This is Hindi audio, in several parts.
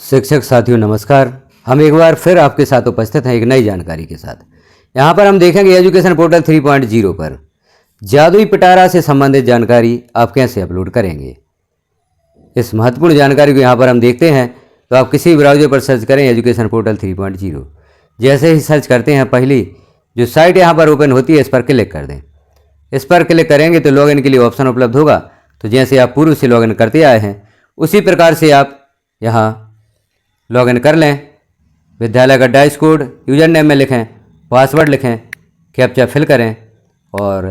शिक्षक साथियों नमस्कार। हम एक बार फिर आपके साथ उपस्थित हैं एक नई जानकारी के साथ। यहाँ पर हम देखेंगे एजुकेशन पोर्टल 3.0 पर जादुई पिटारा से संबंधित जानकारी आप कैसे अपलोड करेंगे। इस महत्वपूर्ण जानकारी को यहाँ पर हम देखते हैं तो आप किसी ब्राउज़र पर सर्च करें एजुकेशन पोर्टल 3.0। जैसे ही सर्च करते हैं पहली जो साइट यहाँ पर ओपन होती है इस पर क्लिक कर दें। इस पर क्लिक करेंगे तो लॉगिन के लिए ऑप्शन उपलब्ध होगा। तो जैसे आप पूर्व से लॉगिन करते आए हैं उसी प्रकार से आप यहाँ लॉगिन कर लें। विद्यालय का डैश कोड यूजर नेम में लिखें, पासवर्ड लिखें, कैप्चा फिल करें और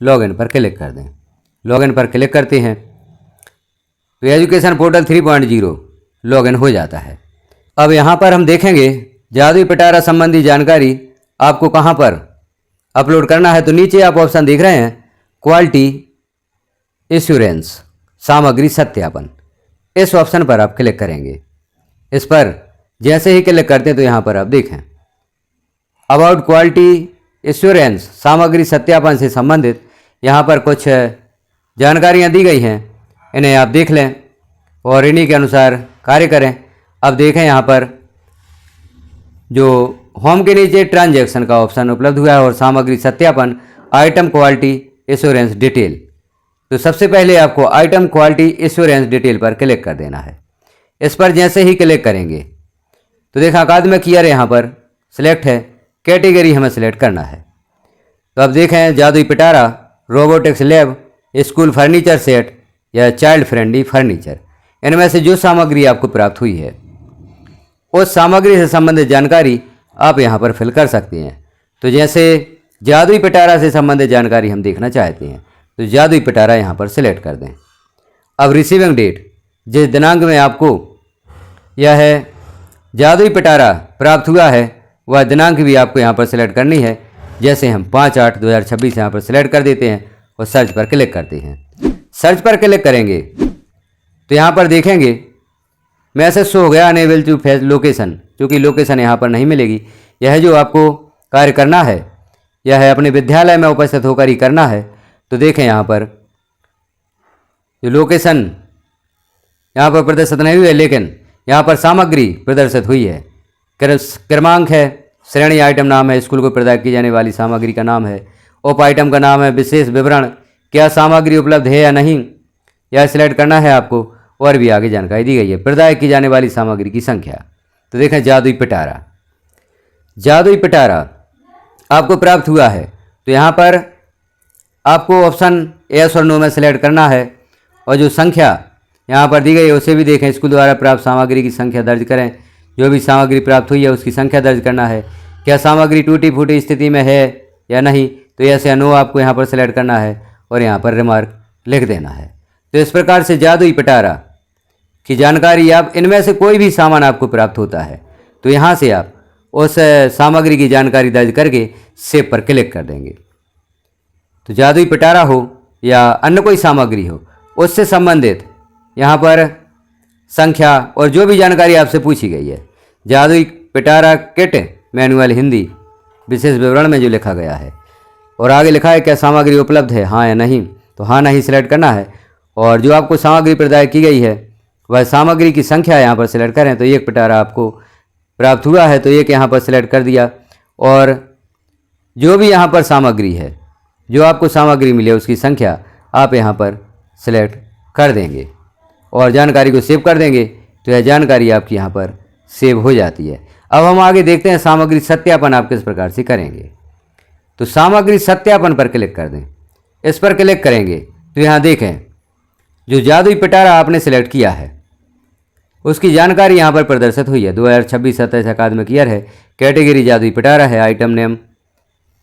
लॉगिन पर क्लिक कर दें। लॉगिन पर क्लिक करते हैं तो एजुकेशन पोर्टल 3.0 लॉगिन हो जाता है। अब यहाँ पर हम देखेंगे जादुई पिटारा संबंधी जानकारी आपको कहाँ पर अपलोड करना है। तो नीचे आप ऑप्शन देख रहे हैं क्वालिटी एश्योरेंस सामग्री सत्यापन, इस ऑप्शन पर आप क्लिक करेंगे। इस पर जैसे ही क्लिक करते हैं तो यहाँ पर आप देखें अबाउट क्वालिटी एश्योरेंस सामग्री सत्यापन से संबंधित यहाँ पर कुछ जानकारियाँ दी गई हैं। इन्हें आप देख लें और इन्हीं के अनुसार कार्य करें। अब देखें यहाँ पर जो होम के नीचे ट्रांजैक्शन का ऑप्शन उपलब्ध हुआ है और सामग्री सत्यापन आइटम क्वालिटी एश्योरेंस डिटेल। तो सबसे पहले आपको आइटम क्वालिटी एश्योरेंस डिटेल पर क्लिक कर देना है। इस पर जैसे ही क्लिक करेंगे तो देखा अकादमिक ईयर यहाँ पर सिलेक्ट है, कैटेगरी हमें सिलेक्ट करना है। तो अब देखें जादुई पिटारा robotics lab school furniture set या चाइल्ड फ्रेंडली फर्नीचर, इनमें से जो सामग्री आपको प्राप्त हुई है उस सामग्री से संबंधित जानकारी आप यहाँ पर फिल कर सकते हैं। तो जैसे जादुई पिटारा से संबंधित जानकारी हम देखना चाहते हैं तो जादुई पिटारा यहाँ पर सिलेक्ट कर दें। अब रिसीविंग डेट जिस दिनांक में आपको यह जादुई पिटारा प्राप्त हुआ है वह दिनांक भी आपको यहाँ पर सिलेक्ट करनी है। जैसे हम 5/8/2026 यहाँ पर सिलेक्ट कर देते हैं और सर्च पर क्लिक करते हैं। सर्च पर क्लिक करेंगे तो यहाँ पर देखेंगे मैसेज शो हो गया अनेबल टू फेच लोकेशन, क्योंकि लोकेशन यहाँ पर नहीं मिलेगी। यह जो आपको कार्य करना है यह अपने विद्यालय में उपस्थित होकर ही करना है। तो देखें यहाँ पर जो लोकेशन यहाँ पर प्रदर्शित नहीं हुई है लेकिन यहाँ पर सामग्री प्रदर्शित हुई है। क्रमांक है, श्रेणी आइटम नाम है, स्कूल को प्रदान की जाने वाली सामग्री का नाम है, उप आइटम का नाम है, विशेष विवरण क्या सामग्री उपलब्ध है या नहीं यह सिलेक्ट करना है आपको। और भी आगे जानकारी दी गई है। प्रदान की जाने वाली सामग्री की संख्या। तो देखें जादुई पिटारा, जादुई पिटारा आपको प्राप्त हुआ है तो यहाँ पर आपको ऑप्शन यस और नो में सिलेक्ट करना है और जो संख्या यहाँ पर दी गई है उसे भी देखें। स्कूल द्वारा प्राप्त सामग्री की संख्या दर्ज करें। जो भी सामग्री प्राप्त हुई है उसकी संख्या दर्ज करना है। क्या सामग्री टूटी फूटी स्थिति में है या नहीं तो यस या नो आपको यहाँ पर सिलेक्ट करना है और यहाँ पर रिमार्क लिख देना है। तो इस प्रकार से जादुई पिटारा की जानकारी आप इनमें से कोई भी सामान आपको प्राप्त होता है तो यहाँ से आप उस सामग्री की जानकारी दर्ज करके सेव पर क्लिक कर देंगे। तो जादुई पिटारा हो या अन्य कोई सामग्री हो उससे संबंधित यहाँ पर संख्या और जो भी जानकारी आपसे पूछी गई है जादुई पिटारा किट मैनुअल हिंदी विशेष विवरण में जो लिखा गया है और आगे लिखा है क्या सामग्री उपलब्ध है हाँ या नहीं, तो हाँ नहीं सिलेक्ट करना है। और जो आपको सामग्री प्रदान की गई है वह सामग्री की संख्या यहाँ पर सिलेक्ट करें। तो एक पिटारा आपको प्राप्त हुआ है तो एक यहाँ पर सिलेक्ट कर दिया और जो भी यहाँ पर सामग्री है जो आपको सामग्री मिले उसकी संख्या आप यहाँ पर सिलेक्ट कर देंगे और जानकारी को सेव कर देंगे। तो यह जानकारी आपकी यहाँ पर सेव हो जाती है। अब हम आगे देखते हैं सामग्री सत्यापन आप किस प्रकार से करेंगे। तो सामग्री सत्यापन पर क्लिक कर दें। इस पर क्लिक करेंगे तो यहाँ देखें जो जादुई पिटारा आपने सिलेक्ट किया है उसकी जानकारी यहाँ पर प्रदर्शित हुई है। 2026-27 अकादमिक ईयर है, कैटेगरी जादुई पिटारा है, आइटम नेम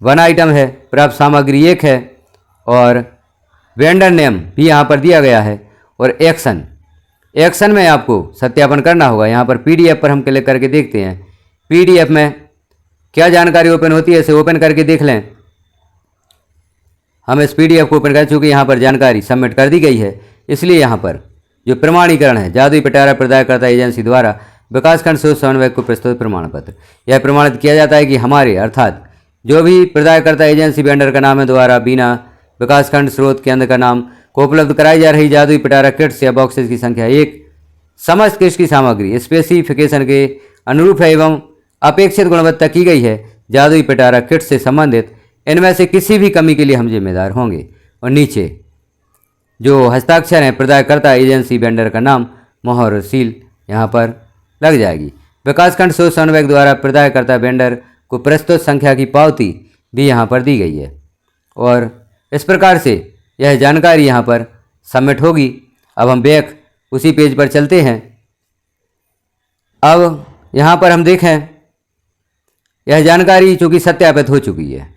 1 आइटम है, प्राप्त सामग्री 1 है और वेंडर नेम भी यहाँ पर दिया गया है। और एक्शन में आपको सत्यापन करना होगा। यहाँ पर पीडीएफ पर हम क्लिक करके देखते हैं पीडीएफ में क्या जानकारी ओपन होती है, इसे ओपन करके देख लें। हम इस पीडीएफ को ओपन कर चूँकि यहाँ पर जानकारी सबमिट कर दी गई है इसलिए यहाँ पर जो प्रमाणीकरण है जादुई पिटारा प्रदायकर्ता एजेंसी द्वारा विकासखंड शोध समन्वय को प्रस्तुत प्रमाण पत्र, यह प्रमाणित किया जाता है कि हमारे अर्थात जो भी प्रदायकर्ता एजेंसी वेंडर का नाम है द्वारा बिना विकासखंड स्रोत केंद्र का नाम को उपलब्ध कराई जा रही जादुई पिटारा किट्स या बॉक्सेस की संख्या 1 समस्त कृषि की सामग्री स्पेसिफिकेशन के अनुरूप है एवं अपेक्षित गुणवत्ता की गई है। जादुई पिटारा किट से संबंधित इनमें से किसी भी कमी के लिए हम जिम्मेदार होंगे। और नीचे जो हस्ताक्षर हैं प्रदायकर्ता, एजेंसी, वेंडर का नाम, मोहर और सील यहाँ पर लग जाएगी। विकासखंड शोध समन्वयक द्वारा प्रदायकर्ता वेंडर को प्रस्तुत संख्या की पावती भी यहाँ पर दी गई है। और इस प्रकार से यह जानकारी यहाँ पर सबमिट होगी। अब हम बैक उसी पेज पर चलते हैं। अब यहाँ पर हम देखें यह जानकारी चूँकि सत्यापित हो चुकी है।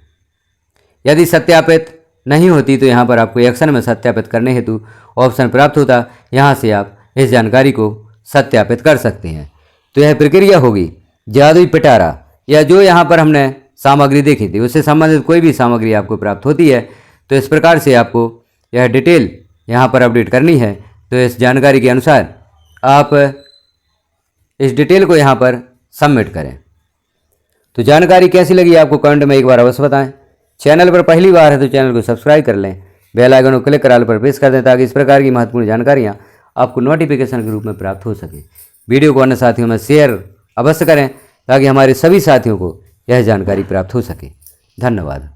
यदि सत्यापित नहीं होती तो यहाँ पर आपको एक्शन में सत्यापित करने हेतु ऑप्शन प्राप्त होता। यहाँ से आप इस जानकारी को सत्यापित कर सकते हैं। तो यह प्रक्रिया होगी जादुई पिटारा या जो यहाँ पर हमने सामग्री देखी थी उससे संबंधित कोई भी सामग्री आपको प्राप्त होती है तो इस प्रकार से आपको यह डिटेल यहाँ पर अपडेट करनी है। तो इस जानकारी के अनुसार आप इस डिटेल को यहाँ पर सबमिट करें। तो जानकारी कैसी लगी आपको कमेंट में एक बार अवश्य बताएं। चैनल पर पहली बार है तो चैनल को सब्सक्राइब कर लें, बेल आइकन को क्लिक कर ऑल पर प्रेस कर दें ताकि इस प्रकार की महत्वपूर्ण जानकारियाँ आपको नोटिफिकेशन के रूप में प्राप्त हो सके। वीडियो को अन्य साथियों में शेयर अवश्य करें ताकि हमारे सभी साथियों को यह जानकारी प्राप्त हो सके। धन्यवाद।